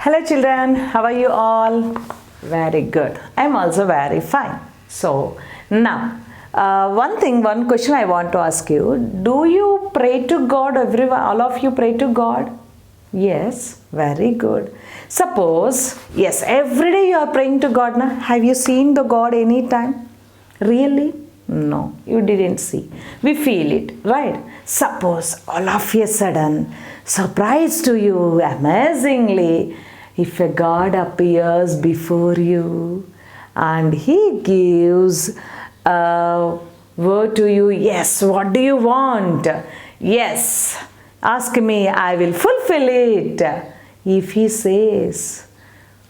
Hello children, how are you all? Very good. I'm also very fine. So now, one question I want to ask you. Do you pray to God? Everyone, all of you pray to God? Yes, very good. Suppose, yes, every day you are praying to God. Now, have you seen the God anytime? Really? No, you didn't see. We feel it, right? Suppose all of a sudden, surprise to you, amazingly, if a God appears before you and He gives a word to you, yes, what do you want? Yes, ask me, I will fulfill it. If He says,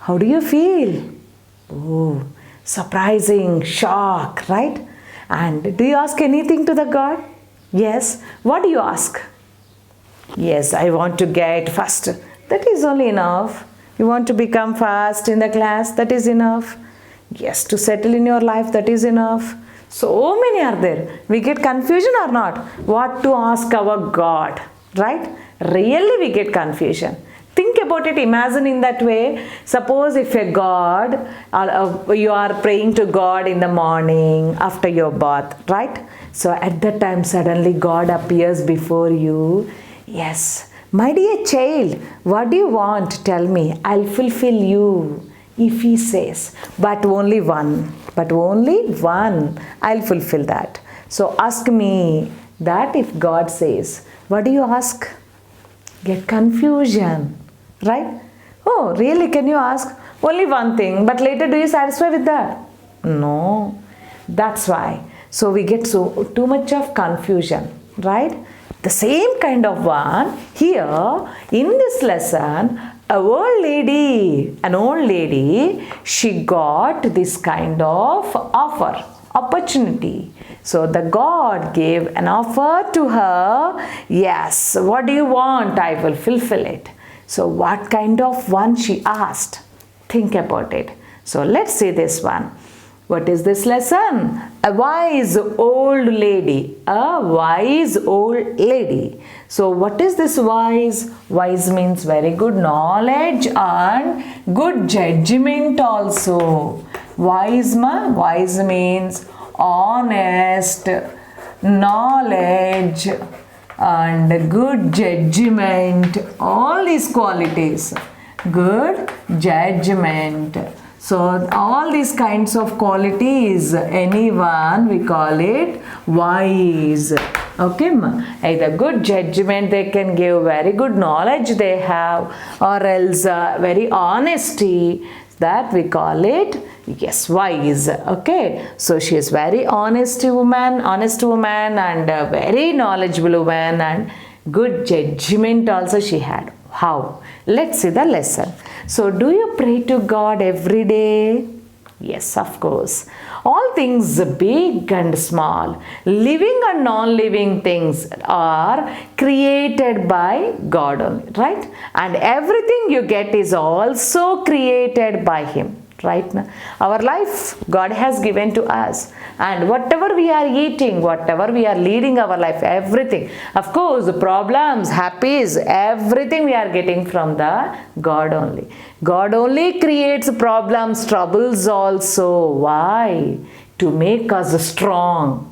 how do you feel? Oh, surprising, shock, right? And do you ask anything to the God? Yes. What do you ask? Yes, I want to get first. That is only enough. You want to become fast in the class? That is enough. Yes, to settle in your life? That is enough. So many are there. We get confusion or not? What to ask our God, right? Really we get confusion. Think about it, imagine in that way. Suppose if a God, you are praying to God in the morning after your bath, right? So at that time suddenly God appears before you. Yes, my dear child, what do you want? Tell me, I'll fulfill you. If He says, but only one, I'll fulfill that. So ask me that if God says, what do you ask? Get confusion. Right? Oh, really? Can you ask? Only one thing, but later do you satisfy with that? No. That's why. So we get too much of confusion, right? The same kind of one here in this lesson, an old lady, she got this kind of opportunity. So the God gave an offer to her. Yes, what do you want? I will fulfill it. So what kind of one she asked? Think about it. So let's see this one. What is this lesson? A wise old lady. A wise old lady. So what is this wise? Wise means very good knowledge and good judgment also. Wise means honest, knowledge, and good judgment, all these qualities. Good judgment. So all these kinds of qualities, anyone, we call it wise. Okay, either good judgment they can give, very good knowledge they have, or else very honesty, that we call it, yes, wise. Okay, so she is very honest woman and a very knowledgeable woman, and good judgment also she had. How? Let's see the lesson. So do you pray to God every day? Yes, of course. All things big and small, living and non-living things are created by God only, right? And everything you get is also created by Him. Right now, our life God has given to us, and whatever we are eating, whatever we are leading our life, everything, of course, the problems, happies, everything we are getting from the God only. God only creates problems, troubles also. Why? To make us strong.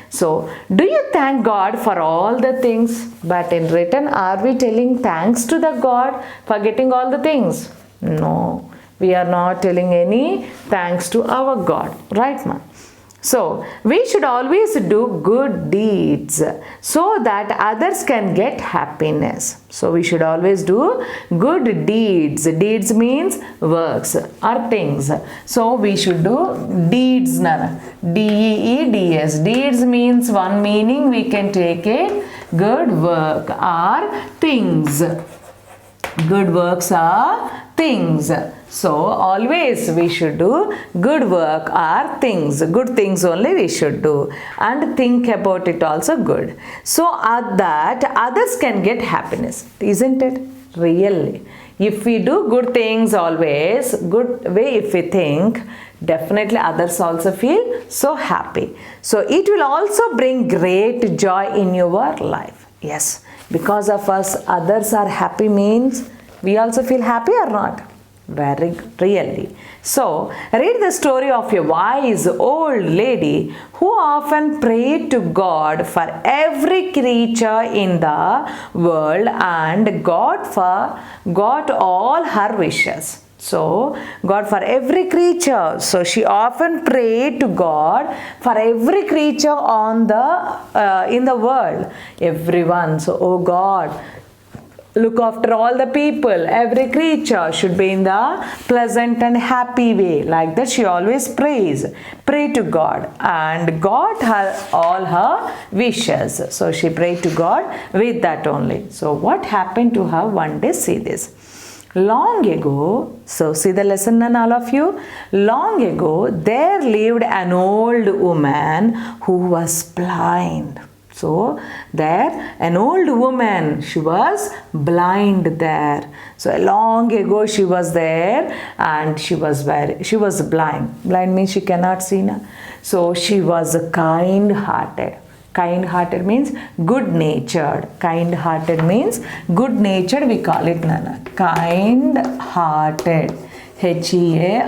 So, do you thank God for all the things? But in return, are we telling thanks to the God for getting all the things? No, we are not telling any thanks to our God, right, ma'am? So, we should always do good deeds so that others can get happiness. So, we should always do good deeds. Deeds means works or things. So, we should do deeds. D-E-E-D-S. Deeds means one meaning we can take it. Good work or things. Good works are things. So always we should do good work or things. Good things only we should do, and think about it also good. So that others can get happiness, isn't it? Really. If we do good things always, good way if we think, definitely others also feel so happy. So it will also bring great joy in your life. Yes, because of us others are happy means We also feel happy or not? Very really. So, read the story of a wise old lady who often prayed to God for every creature in the world and got all her wishes. So, God for every creature. So, she often prayed to God for every creature on the in the world. Everyone. So, oh God, look after all the people. Every creature should be in the pleasant and happy way. Like that, she always pray to God, and got her all her wishes. So, she prayed to God with that only. So, what happened to her one day? See this. Long ago, so see the lesson and all of you. Long ago, there lived an old woman who was blind. So there, an old woman, she was blind there. So long ago she was there, and she was blind. Blind means she cannot see. Na? So she was kind-hearted. Kind-hearted means good-natured. Kind-hearted means good-natured, we call it Nana. Kind-hearted.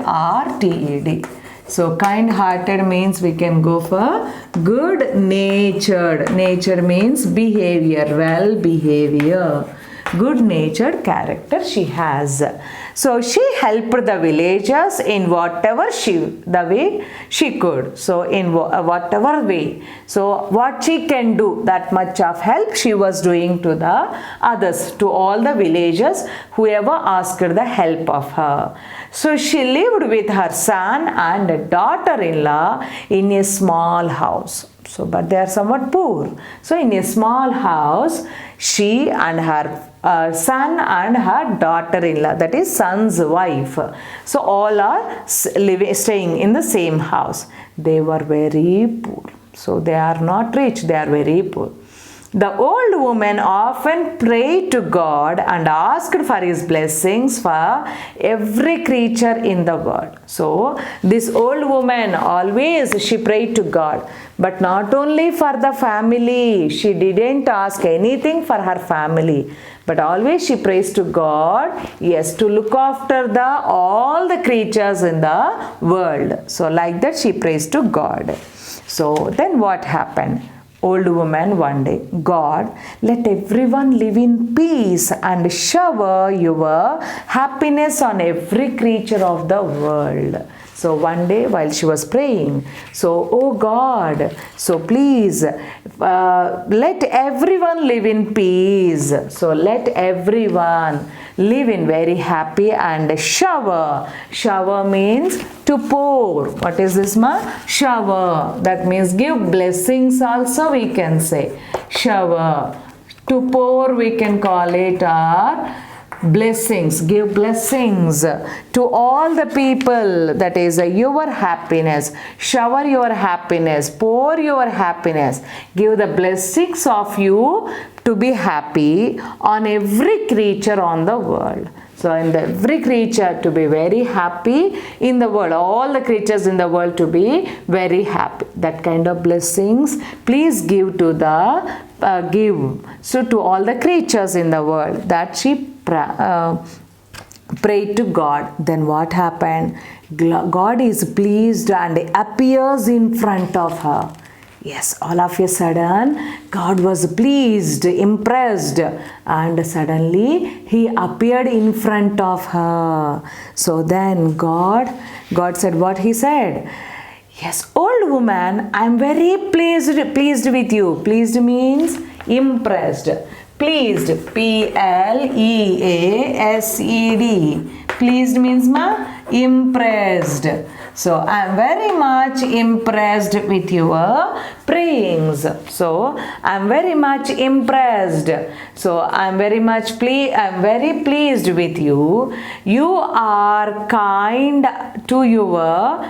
Hearted. So kind-hearted means we can go for good-natured. Nature means behavior, well behavior. Good-natured character she has. So she helped the villagers in whatever the way she could. So in whatever way. So what she can do, that much of help she was doing to the others, to all the villagers, whoever asked the help of her. So she lived with her son and daughter-in-law in a small house. So, but they are somewhat poor. So in a small house, she and her son and her daughter-in-law, that is son's wife. So all are staying in the same house. They were very poor. So they are not rich, they are very poor. The old woman often prayed to God and asked for His blessings for every creature in the world. So this old woman always she prayed to God, but not only for the family. She didn't ask anything for her family, but always she prays to God, yes, to look after all the creatures in the world. So like that she prays to God. So then what happened? Old woman one day, God, let everyone live in peace and shower your happiness on every creature of the world. So one day while she was praying, so oh God, so please let everyone live in peace. So let everyone live in very happy and shower. Shower means to pour. What is this, ma? Shower. That means give blessings also we can say. Shower. To pour we can call it blessings. Give blessings to all the people. That is your happiness. Shower your happiness. Pour your happiness. Give the blessings of you to be happy on every creature on the world. So in every creature to be very happy in the world. All the creatures in the world to be very happy. That kind of blessings please give to the So to all the creatures in the world. That she prayed to God. Then what happened? God is pleased and appears in front of her. Yes, all of a sudden God was pleased, impressed, and suddenly He appeared in front of her. So then God said what He said. Yes, old woman, I am very pleased with you. Pleased means impressed. Pleased, P-L-E-A-S-E-D. Pleased means impressed. So I am very much impressed with your prayings. So I am very much impressed. So I am very pleased with you. You are kind to your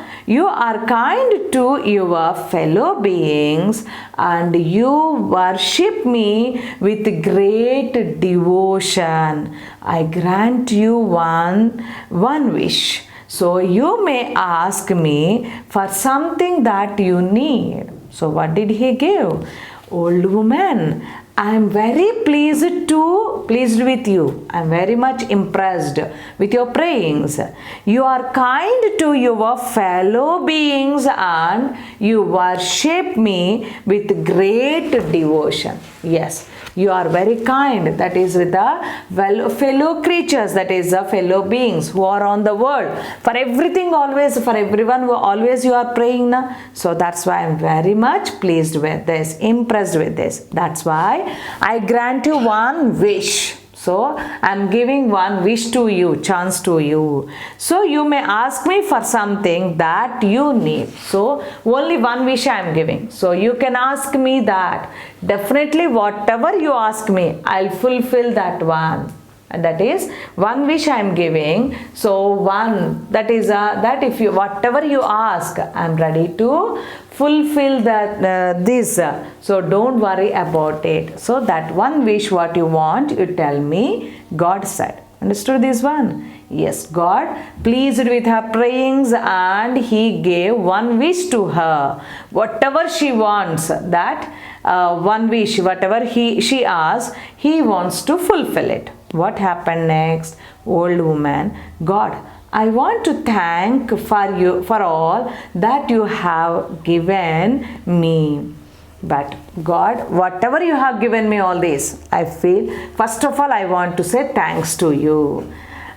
fellow beings, and you worship me with great devotion. I grant you one wish. So you may ask me for something that you need. So what did He give? Old woman, I am very pleased with you. I am very much impressed with your prayings. You are kind to your fellow beings and you worship me with great devotion. Yes, you are very kind, that is with the fellow creatures, that is the fellow beings who are on the world. For everything always, for everyone always you are praying. Na? So that's why I am very much pleased with this, impressed with this. That's why I grant you one wish. So I am giving one wish to you, chance to you. So you may ask me for something that you need. So only one wish I am giving. So you can ask me that. Definitely whatever you ask me, I'll fulfill that one. And that is one wish I am giving. So one, that is that if you whatever you ask, I am ready to fulfill that this. So don't worry about it. So that one wish what you want, you tell me, God said. Understood this one? Yes, God pleased with her prayings and he gave one wish to her. Whatever she wants, that one wish, whatever she asks, he wants to fulfill it. What happened next? Old woman, God, I want to thank for you for all that you have given me. But God, whatever you have given me all this, I feel, first of all, I want to say thanks to you.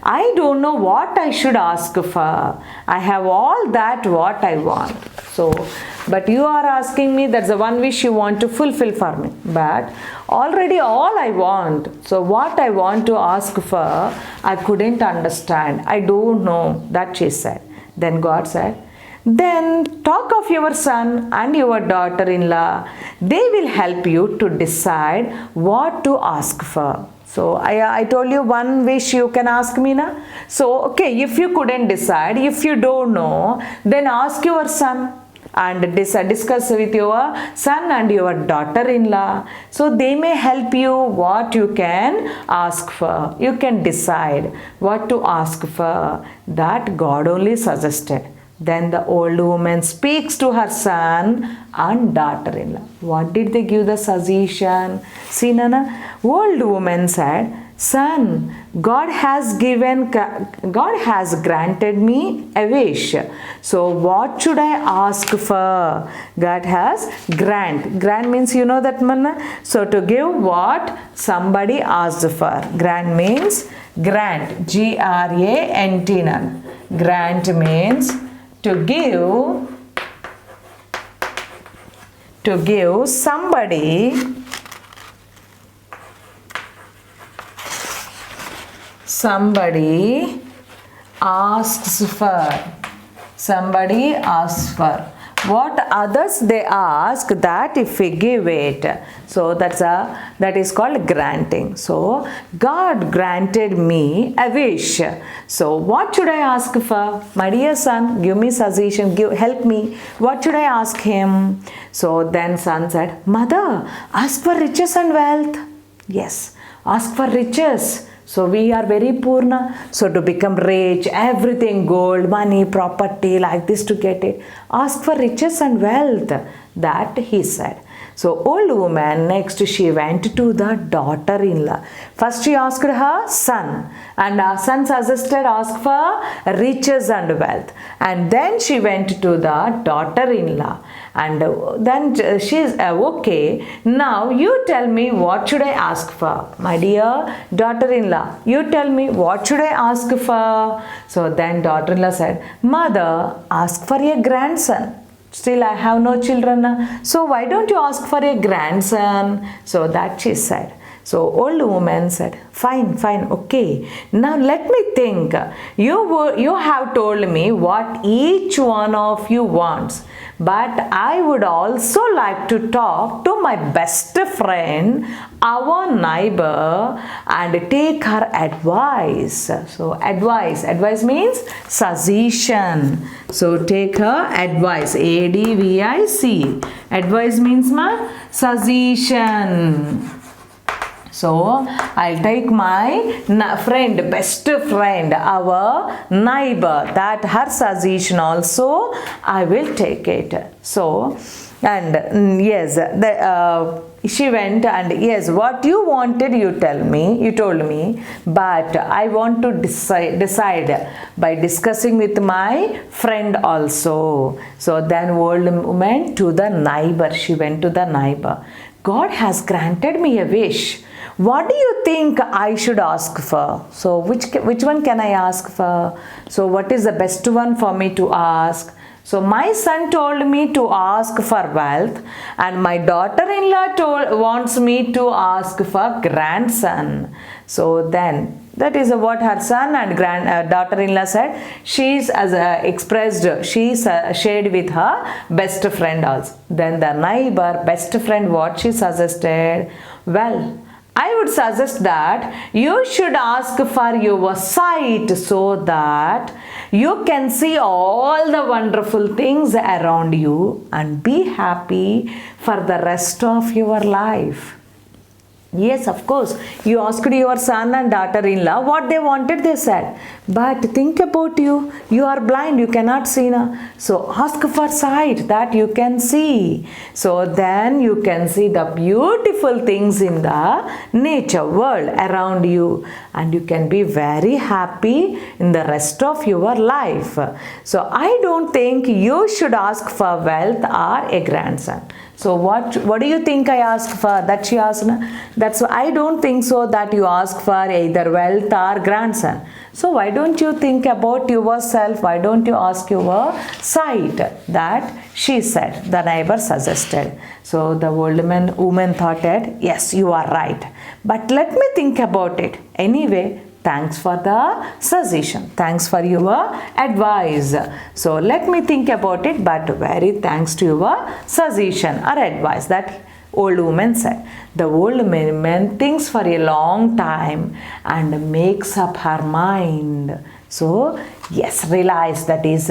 I don't know what I should ask for. I have all that what I want. So, but you are asking me, that's the one wish you want to fulfill for me. But already all I want. So what I want to ask for, I couldn't understand. I don't know. That she said. Then God said, then talk of your son and your daughter-in-law. They will help you to decide what to ask for. So I told you one wish you can ask me na. So okay, if you couldn't decide, if you don't know, then ask your son and discuss with your son and your daughter-in-law. So they may help you what you can ask for. You can decide what to ask for. That God only suggested. Then the old woman speaks to her son and daughter-in-law. What did they give the suggestion? See, Nana, old woman said, son, God has granted me a wish. So what should I ask for? God has grant. Grant means you know that manna. So to give what somebody asked for. Grant means grant. G-R-A-N-T. Grant means to give somebody asks for what others they ask, that if we give it, so that is called granting. So God granted me a wish. So what should I ask for? My dear son, give me suggestion, help me. What should I ask him? So then son said, mother, ask for riches and wealth. Yes, ask for riches. So we are very poor na. So to become rich, everything, gold, money, property, like this to get it. Ask for riches and wealth. That he said. So old woman, next she went to the daughter-in-law. First she asked her son. And her son suggested ask for riches and wealth. And then she went to the daughter-in-law. And then she's okay. Now you tell me what should I ask for? My dear daughter-in-law, you tell me what should I ask for? So then daughter-in-law said, mother, ask for a grandson. Still I have no children. So why don't you ask for a grandson? So that she said. So old woman said, fine, okay. Now let me think. You have told me what each one of you wants. But I would also like to talk to my best friend, our neighbor, and take her advice. So advice means suggestion. So take her advice. A-D-V-I-C. Advice means suggestion. So I'll take my friend, best friend, our neighbor, that her suggestion also I will take it. So And yes, she went and yes, what you wanted, you told me, but I want to decide by discussing with my friend also. So then old woman to the neighbor, she went to the neighbor. God has granted me a wish. What do you think I should ask for? So which one can I ask for? So what is the best one for me to ask? So my son told me to ask for wealth, and my daughter-in-law wants me to ask for grandson. So then that is what her son and daughter-in-law said. She's she's shared with her best friend also. Then the neighbor best friend, what she suggested? Well, I would suggest that you should ask for your sight so that you can see all the wonderful things around you and be happy for the rest of your life. Yes, of course. You asked your son and daughter-in-law what they wanted, they said. But think about you. You are blind, you cannot see now. So ask for sight that you can see. So then you can see the beautiful things in the nature world around you. And you can be very happy in the rest of your life. So I don't think you should ask for wealth or a grandson. So what do you think I ask for? That she asked. That's I don't think so that you ask for either wealth or grandson. So why don't you think about yourself? Why don't you ask your sight? That she said. The neighbor suggested. So the old woman thought that yes, you are right. But let me think about it. Anyway, thanks for the suggestion. Thanks for your advice. So let me think about it, but very thanks to your suggestion or advice, that old woman said. The old woman thinks for a long time and makes up her mind. So yes, realize that is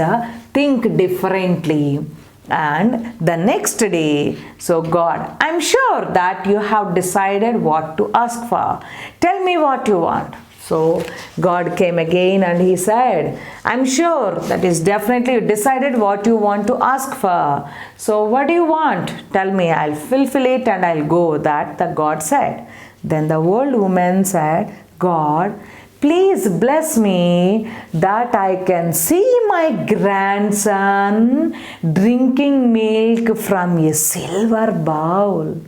think differently. And the next day, so God, I'm sure that you have decided what to ask for. Tell me what you want. So God came again and he said, I'm sure that is definitely you decided what you want to ask for. So what do you want? Tell me, I'll fulfill it and I'll go. That the God said. Then the old woman said, God, please bless me that I can see my grandson drinking milk from a silver bowl.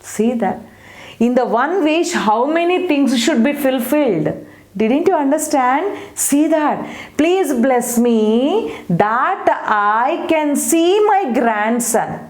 See that? In the one wish, how many things should be fulfilled? Didn't you understand? See that. Please bless me that I can see my grandson.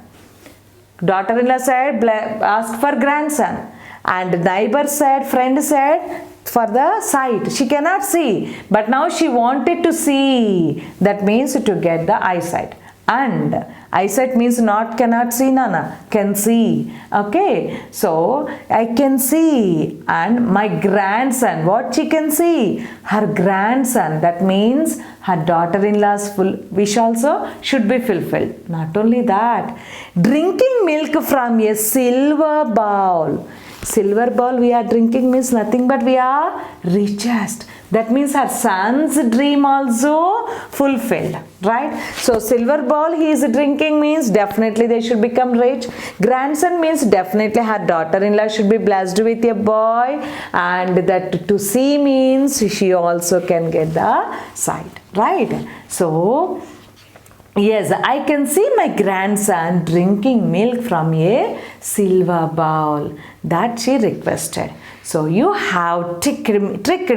Daughter-in-law said, ask for grandson. And neighbor said, friend said, for the sight. She cannot see. But now she wanted to see. That means to get the eyesight. And eyesight means not cannot see, Nana, can see. Okay, so I can see. And my grandson, what she can see? Her grandson. That means her daughter-in-law's full wish also should be fulfilled. Not only that, drinking milk from a silver bowl. Silver bowl we are drinking means nothing but we are richest. That means her son's dream also fulfilled, right? So silver bowl he is drinking means definitely they should become rich. Grandson means definitely her daughter-in-law should be blessed with a boy, and that to see means she also can get the sight, right? So yes, I can see my grandson drinking milk from a silver bowl. That she requested. So you have tricked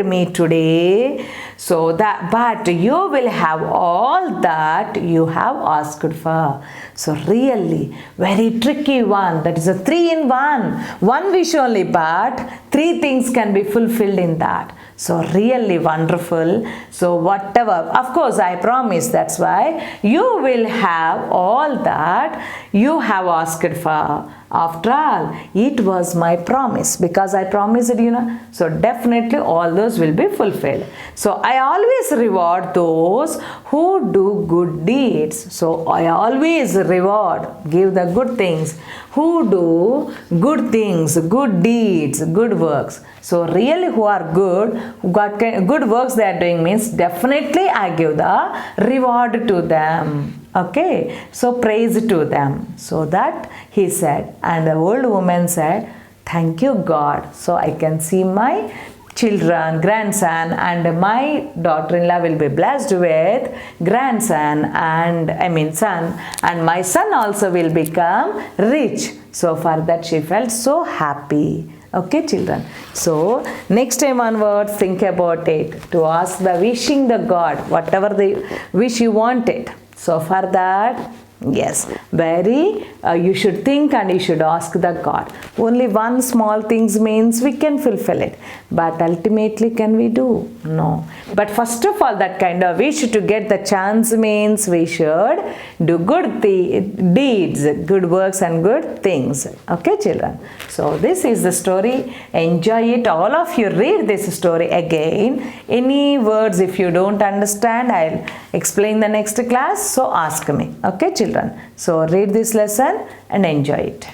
me today. So that, but you will have all that you have asked for. So really, very tricky one. That is a 3-in-1. One wish only, but 3 things can be fulfilled in that. So really wonderful. So whatever, of course I promise, that's why you will have all that you have asked for. After all, it was my promise, because I promised it, So definitely all those will be fulfilled. So I always reward those who do good deeds. So I always reward, give the good things, who do good things, good deeds, good works. So really who are good, who good works they are doing means definitely I give the reward to them. Okay, so praise to them. So that he said, and the old woman said, thank you God, so I can see my children, grandson, and my daughter-in-law will be blessed with grandson, and son, and my son also will become rich. So for that she felt so happy. Okay, children. So next time onwards, think about it, to ask the wishing the God whatever the wish you wanted. So for that, yes, you should think and you should ask the God. Only one small things means we can fulfill it, but ultimately can we do? No. But first of all, that kind of wish to get the chance means we should do good deeds, good works and good things. Okay, children. So this is the story. Enjoy it. All of you read this story again. Any words if you don't understand, I'll explain the next class. So ask me. Okay, children. So read this lesson and enjoy it.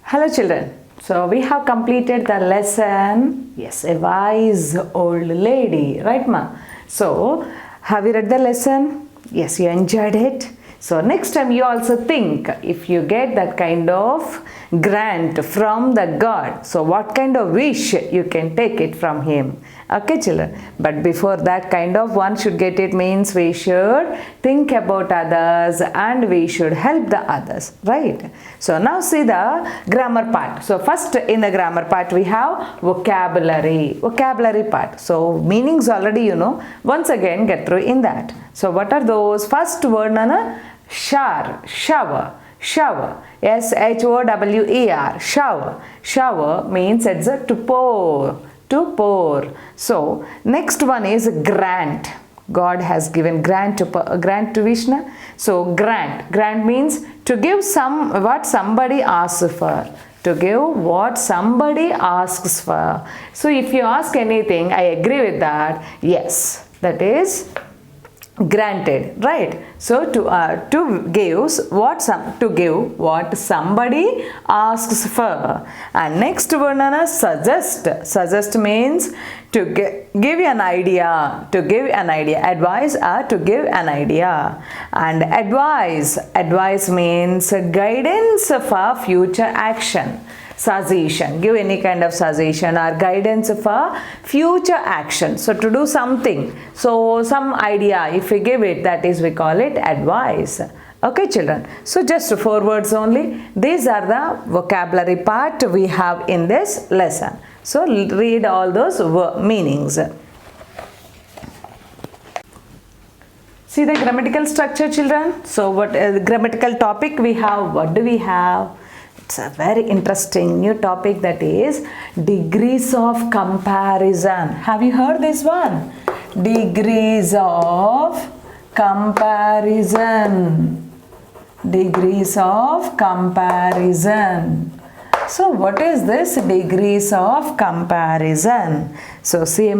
Hello children. So we have completed the lesson. Yes, a wise old lady. Right, ma? So have you read the lesson? Yes, you enjoyed it. So next time you also think, if you get that kind of grant from the God, so what kind of wish you can take it from him. Okay, children. But before that kind of one should get it means we should think about others and we should help the others. Right? So now see the grammar part. So first in the grammar part we have vocabulary. Vocabulary part. So meanings already you know. Once again get through in that. So what are those? First word nana shower. Shower. Shower. S-H-O-W-E-R. Shower. Shower means it's a to pour. To pour. So next one is grant. God has given grant to Vishnu. So grant. Grant means to give what somebody asks for. To give what somebody asks for. So if you ask anything, I agree with that. Yes, that is granted, right? So to give what somebody asks for. And next one, suggest. Suggest means to give an idea. To give an idea. Advise or to give an idea. And advise. Advise means guidance for future action. Suggestion. Give any kind of suggestion or guidance for future action. So to do something. So some idea, if we give it, that is we call it advice. Okay, children. So just 4 words only. These are the vocabulary part we have in this lesson. So read all those meanings. See the grammatical structure, children. So what grammatical topic we have? What do we have? It's a very interesting new topic, that is degrees of comparison. Have you heard this one? Degrees of comparison. Degrees of comparison. So what is this degrees of comparison? So see,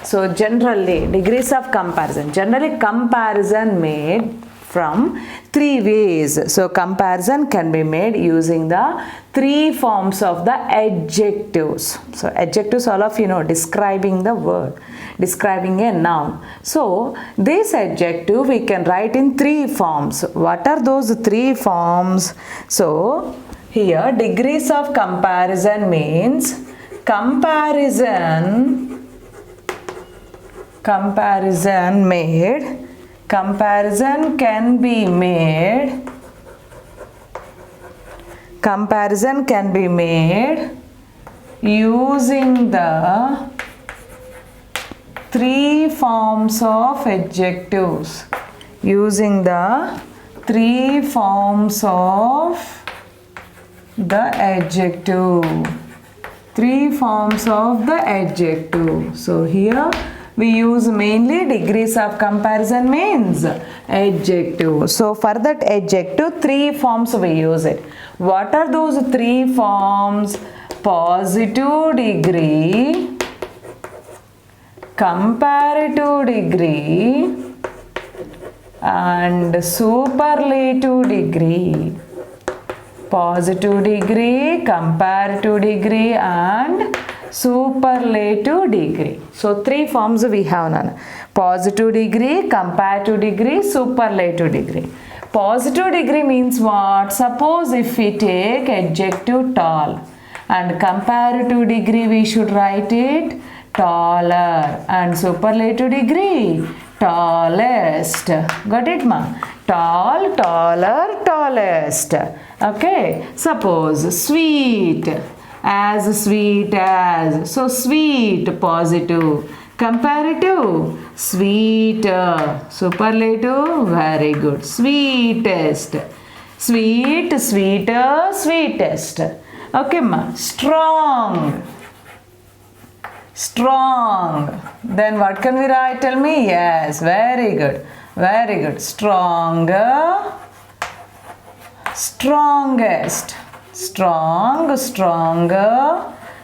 so generally degrees of comparison. Generally comparison made from 3 ways. So comparison can be made using the 3 forms of the adjectives. So adjectives, all of you know, describing the word, describing a noun. So this adjective we can write in 3 forms. What are those 3 forms? So here degrees of comparison means comparison can be made using the 3 forms of adjectives. Using the 3 forms of the adjective. 3 forms of the adjective. So here we use mainly degrees of comparison means adjective. So for that adjective 3 forms we use it. What are those 3 forms? Positive degree, comparative degree and superlative degree. Positive degree, comparative degree and superlative degree. So 3 forms we have now. Positive degree, comparative degree, superlative degree. Positive degree means what? Suppose if we take adjective tall, and comparative degree we should write it taller, and superlative degree tallest. Got it, ma? Tall, taller, tallest. Okay. Suppose sweet, as sweet as. So sweet, positive. Comparative, sweeter. Superlative, very good. Sweetest. Sweet, sweeter, sweetest. Okay, ma. Strong. Strong. Then what can we write? Tell me. Yes, very good. Very good. Stronger. Strongest. Strong, stronger,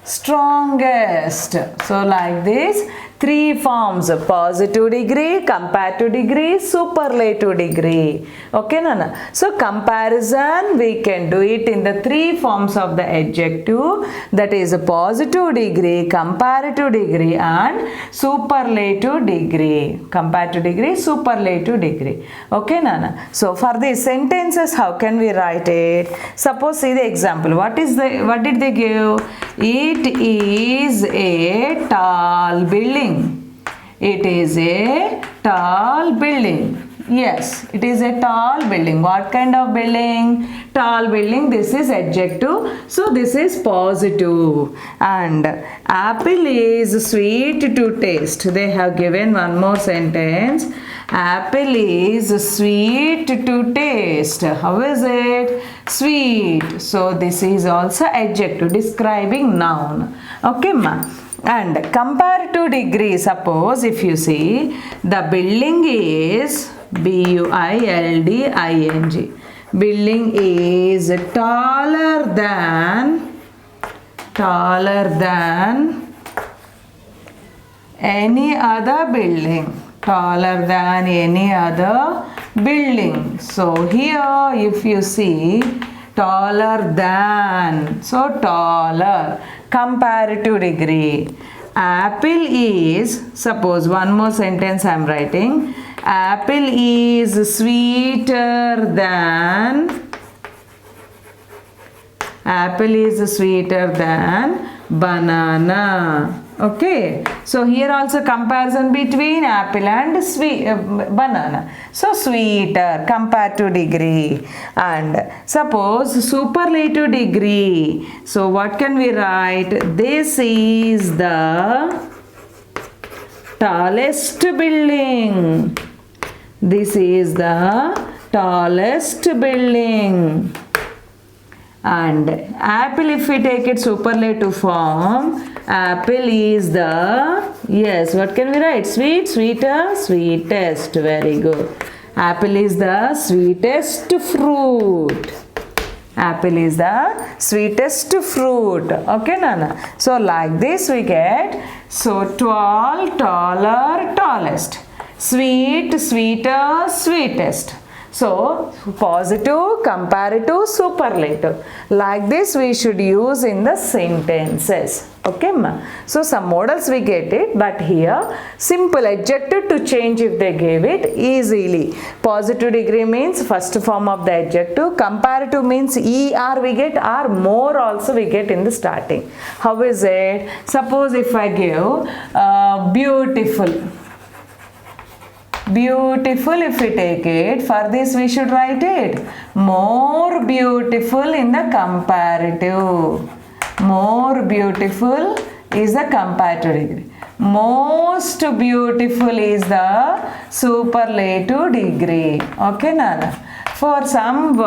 strongest. So like this, 3 forms: positive degree, comparative degree, superlative degree. Okay, Nana? So comparison, we can do it in the 3 forms of the adjective, that is a positive degree, comparative degree, and superlative degree. Comparative degree, superlative degree. Okay, Nana? So for these sentences, how can we write it? Suppose, see the example. What did they give? It is a tall building. It is a tall building. Yes, it is a tall building. What kind of building? Tall building. This is adjective. So this is positive. And apple is sweet to taste. They have given one more sentence. Apple is sweet to taste. How is it? Sweet. So this is also adjective, describing noun. Okay, ma? And comparative degree, suppose if you see, the building is building. Building is taller than any other building. Taller than any other building. So here if you see, taller than, so taller. Comparative degree. Apple is, suppose one more sentence I am writing. Apple is sweeter than. Apple is sweeter than banana. Okay. So here also comparison between apple and banana. So sweeter, comparative degree. And suppose superlative degree. So what can we write? This is the tallest building. This is the tallest building. And apple, if we take it superlative form, apple is the, yes, what can we write? Sweet, sweeter, sweetest. Very good. Apple is the sweetest fruit. Apple is the sweetest fruit. Okay, Nana? So like this we get, so tall, taller, tallest. Sweet, sweeter, sweetest. So positive, comparative, superlative. Like this we should use in the sentences. Okay, ma? So some models we get it, but here simple adjective to change if they gave it easily. Positive degree means first form of the adjective. Comparative means er we get, or more also we get in the starting. How is it? Suppose if I give beautiful. Beautiful, if we take it, for this we should write it more beautiful in the comparative. More beautiful is the comparative degree. Most beautiful is the superlative degree. Okay, Nana? For some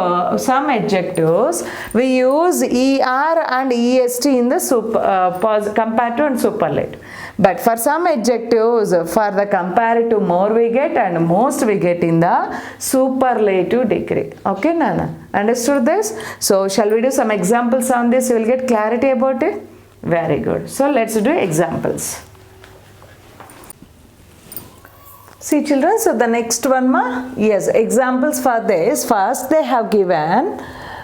adjectives, we use er and est in the comparative and superlative. But for some adjectives, for the comparative more we get and most we get in the superlative degree. Okay, Nana? Understood this? So shall we do some examples on this? You will get clarity about it. Very good. So let's do examples. See children, so the next one, ma? Yes, examples for this. First they have given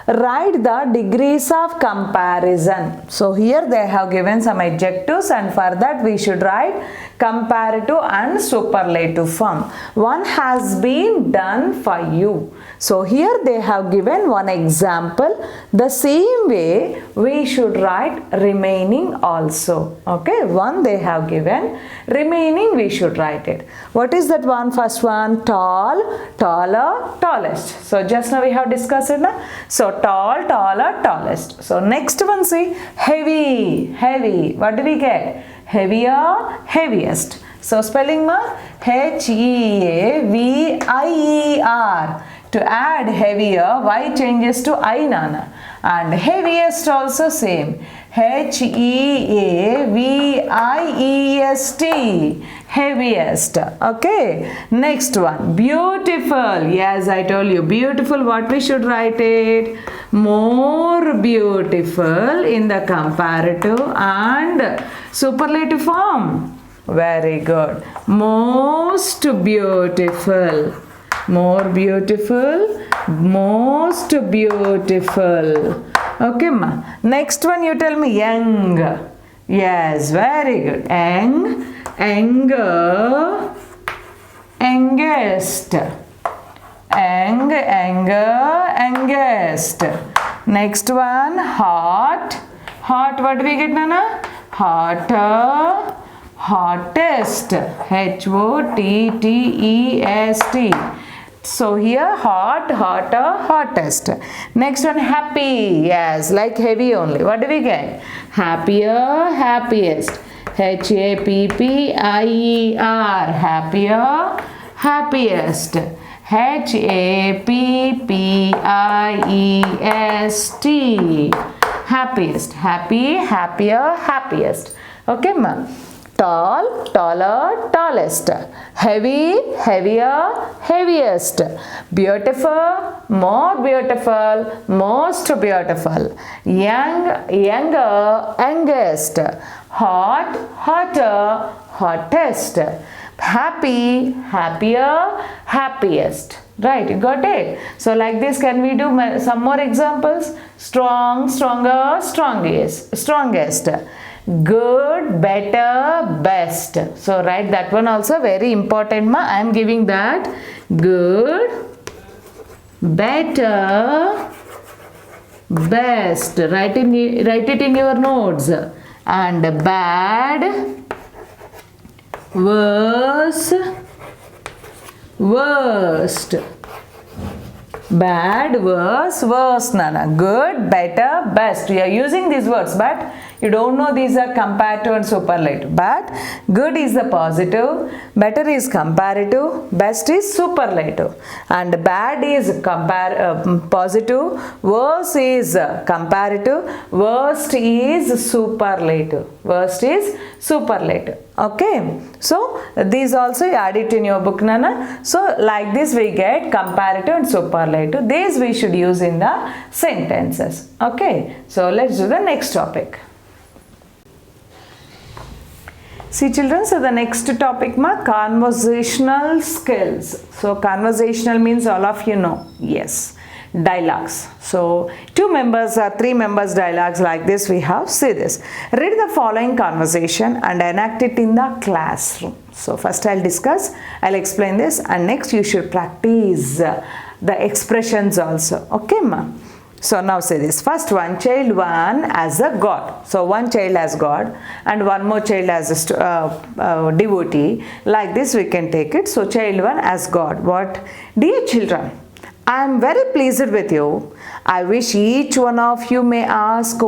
write the degrees of comparison. So here they have given some adjectives, and for that we should write comparative and superlative form. One has been done for you. So here they have given one example. The same way we should write remaining also. Okay, one they have given, remaining we should write it. What is that one? First one, tall, taller, tallest. So just now we have discussed it now. So tall, taller, tallest. So next one, see, heavy, heavy. What do we get? Heavier, heaviest. So spelling ma, Heavier. To add heavier, Y changes to I, nana. And heaviest also same. Heaviest. Heaviest. Okay. Next one. Beautiful. Yes, I told you. Beautiful. What we should write it? More beautiful in the comparative and superlative form. Very good. Most beautiful. More beautiful, most beautiful. Okay, ma. Next one, you tell me young. Yes, very good. Young, younger, youngest. Young, younger, youngest. Next one, hot. Hot, what do we get, Nana? Hotter, hottest. Hottest. So here hot, hotter, hottest. Next one, happy. Yes, like heavy only. What do we get? Happier, happiest. Happier. Happier, happiest. Happist. Happiest. Happy, happier, happiest. Okay, ma'am. Tall, taller, tallest. Heavy, heavier, heaviest. Beautiful, more beautiful, most beautiful. Young, younger, youngest. Hot, hotter, hottest. Happy, happier, happiest. Right, you got it? So like this, can we do some more examples? Strong, stronger, strongest. Good, better, best. So write that one also, very important, ma. I am giving that. Good, better, best. Write it in your notes. And bad, worse, worst. Bad, worse, worst, nana. Good, better, best. We are using these words, but you don't know these are comparative and superlative. But good is the positive, better is comparative, best is superlative. And bad is positive, worse is comparative, worst is superlative. Worst is superlative. Okay, so these also you add it in your book, nana. So like this we get comparative and superlative. These we should use in the sentences. Okay, so let's do the next topic. See children, so the next topic ma, conversational skills. So conversational means all of you know. Yes. Dialogues. So 2 members or 3 members dialogues like this we have. See this. Read the following conversation and enact it in the classroom. So first I'll discuss, I'll explain this, and next you should practice the expressions also. Okay ma. So now say this. First one, child 1 as a god. So one child as God and one more child as a devotee. Like this we can take it. So child 1 as God. What? Dear children, I am very pleased with you. I wish each one of you may ask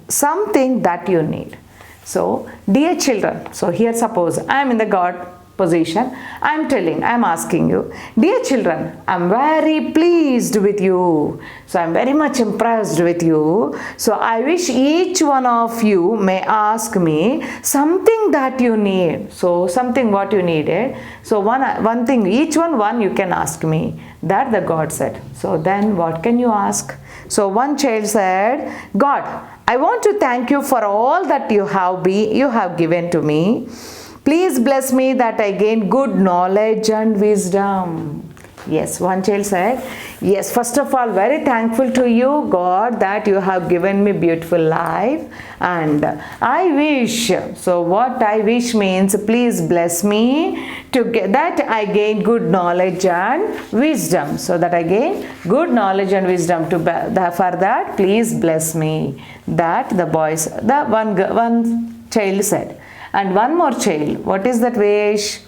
something that you need. So, dear children, so here suppose I am in the God position. I am asking you, dear children, I am very pleased with you. So, I am very much impressed with you. So, I wish each one of you may ask me something that you need. So, something what you needed. So, one thing, each one you can ask me. That the God said. So then what can you ask? So one child said, God, I want to thank you for all that you have given to me. Please bless me that I gain good knowledge and wisdom. Yes, one child said, Yes, first of all, very thankful to you, God, that you have given me beautiful life. And I wish, so what I wish means, please bless me to get that I gain good knowledge and wisdom. So that I gain good knowledge and wisdom. For that, please bless me. That the one child said. And one more child, what is that wish?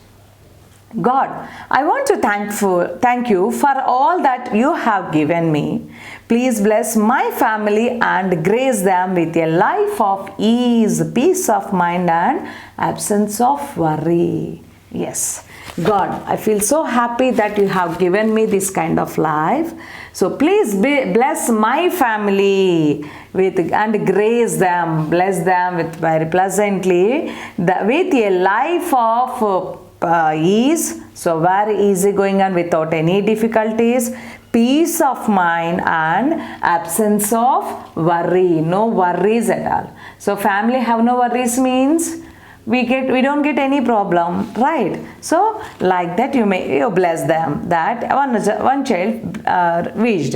God, I want to thank you for all that you have given me. Please bless my family and grace them with a life of ease, peace of mind and absence of worry. Yes, God, I feel so happy that you have given me this kind of life. So please bless my family and grace them, bless them with very pleasantly, with a life of ease, so very easy going on without any difficulties, peace of mind and absence of worry, no worries at all. So family have no worries means we don't get any problem, right? So like that you bless them. That one child wished.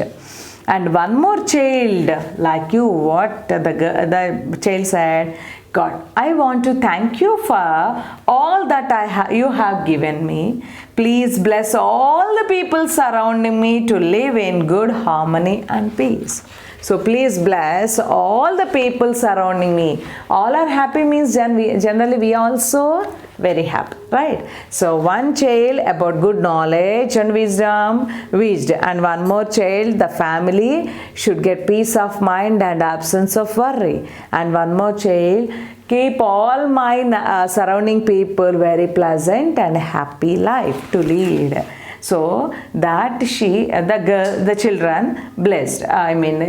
And one more child, like you, what the child said, God, I want to thank you for all that you have given me. Please bless all the people surrounding me to live in good harmony and peace. So please bless all the people surrounding me. All are happy means generally we also very happy, right? So one child about good knowledge and wisdom wished, and one more child, the family should get peace of mind and absence of worry, and one more child, keep all my surrounding people very pleasant and happy life to lead. So that the children blessed,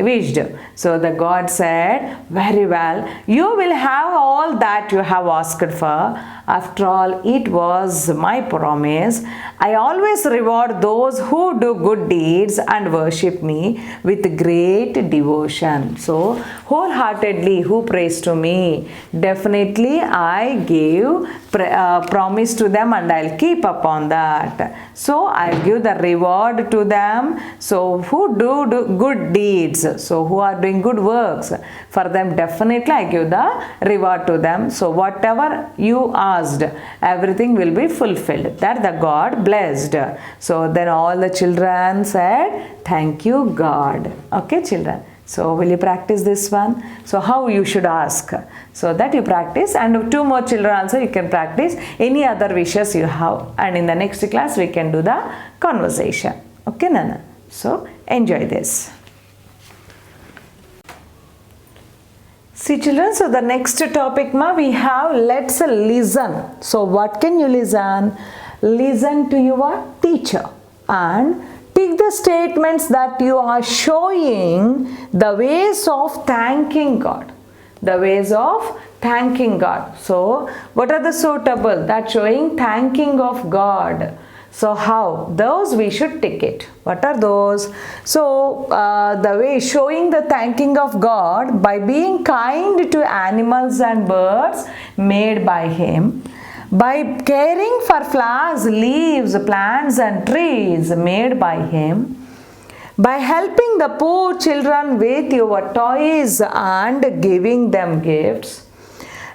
wished. So the God said, very well, you will have all that you have asked for. After all, it was my promise. I always reward those who do good deeds and worship me with great devotion. So wholeheartedly who prays to me, definitely I give promise to them and I'll keep upon that. So I'll give the reward to them. So who do good deeds, so who are doing good works, for them definitely I give the reward to them. So whatever you asked, everything will be fulfilled. That the God blessed. So then all the children said, thank you, God. Okay, children. So will you practice this one? So how you should ask? So that you practice, and two more children also you can practice any other wishes you have, and in the next class we can do the conversation. Okay, Nana? So enjoy this. See children, so the next topic we have, let's listen. So what can you listen? Listen to your teacher and take the statements that you are showing the ways of thanking God. The ways of thanking God. So what are the suitable that showing thanking of God? So how? Those we should take it. What are those? So the way showing the thanking of God by being kind to animals and birds made by Him, by caring for flowers, leaves, plants and trees made by Him, by helping the poor children with your toys and giving them gifts,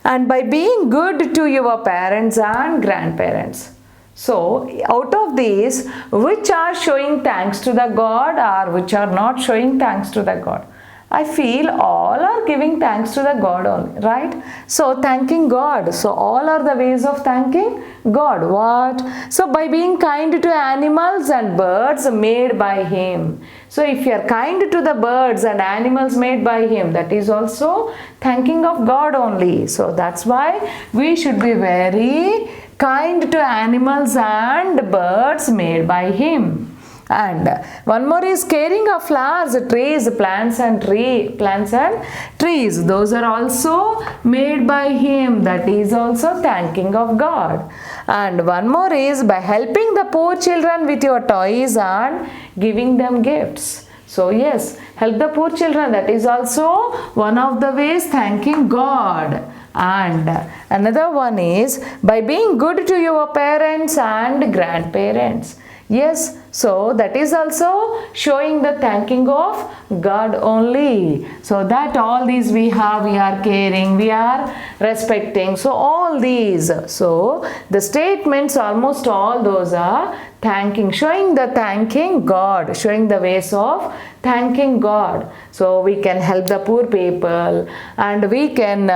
and by being good to your parents and grandparents. So out of these, which are showing thanks to the God or which are not showing thanks to the God? I feel all are giving thanks to the God only, right? So thanking God. So all are the ways of thanking God. What? So by being kind to animals and birds made by Him. So if you are kind to the birds and animals made by Him, that is also thanking of God only. So that's why we should be very kind to animals and birds made by Him. And one more is caring of flowers, trees, plants and trees. Those are also made by Him. That is also thanking of God. And one more is by helping the poor children with your toys and giving them gifts. So yes, help the poor children. That is also one of the ways thanking God. And another one is by being good to your parents and grandparents. Yes, so that is also showing the thanking of God only. So that all these we are caring, we are respecting. So all these, so the statements almost all those are thanking, showing the thanking God, showing the ways of thanking God. So we can help the poor people, and we can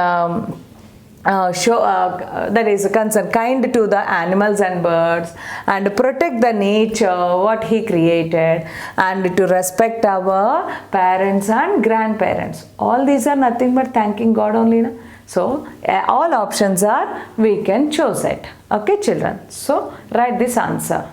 that is concern kind to the animals and birds, and protect the nature what he created, and to respect our parents and grandparents. All these are nothing but thanking God only, na? So all options are, we can choose it. Okay children, so write this answer.